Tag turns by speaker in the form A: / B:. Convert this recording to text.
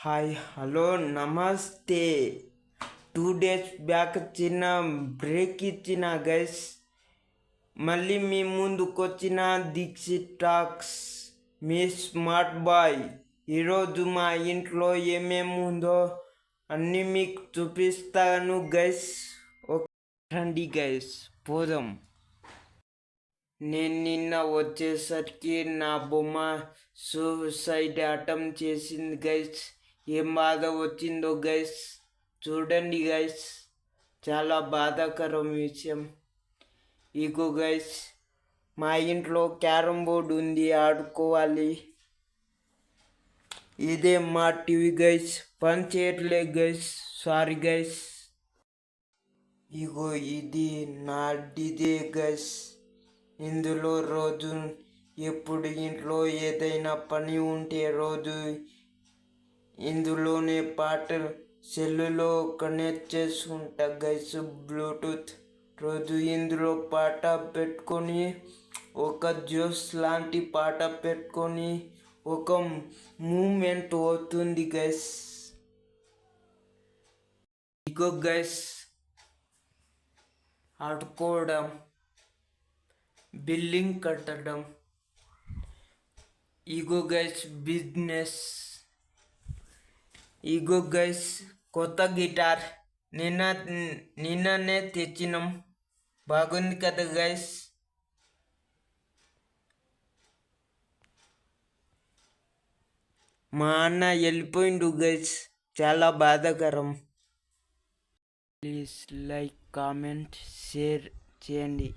A: Hi hello నమస్తే. 2 days back చిన్న break ఇచ్చిన గైస్. మళ్ళీ మీ ముందుకు వచ్చిన దీక్షిత్ టాక్స్, మీ స్మార్ట్ బాయ్. ఈరోజు మా ఇంట్లో ఏమేమి ఉందో అన్నీ మీకు చూపిస్తాను గైస్. రండి గైస్ పోదాం. నేను నిన్న వచ్చేసరికి నా బొమ్మ సూసైడ్ అటెంప్ట్ చేసింది గైస్. ఏం బాధ వచ్చిందో గైస్ చూడండి గైస్. చాలా బాధాకరం విషయం. ఇగో గైస్, మా ఇంట్లో క్యారమ్ బోర్డు ఉంది, ఆడుకోవాలి. ఇదే మా టీవీ గైస్, పని చేయట్లేదు గైస్, సారీ గైస్. ఇగో ఇది నా డిజే గైస్. ఇందులో రోజు ఎప్పుడు ఇంట్లో ఏదైనా పని ఉంటే రోజు ఇందులోనే పాటలు సెల్లులో కనెక్ట్ చేసుకుంటా గైస్, బ్లూటూత్. రోజు ఇందులో పాట పెట్టుకొని, ఒక జ్యూస్ లాంటి పాట పెట్టుకొని ఒక మూమెంట్ అవుతుంది గైస్. ఇగో గైస్, ఆడుకోవడం, బిల్డింగ్ కట్టడం. ఇగో గైస్ బిజినెస్. ఇగో గైస్ కొత్త గిటార్, నిన్ననే తెచ్చినాం. బాగుంది కదా గైస్. మా అన్న వెళ్ళిపోయిండు గైస్, చాలా బాధాకరం. ప్లీజ్ లైక్, కామెంట్, షేర్ చేయండి.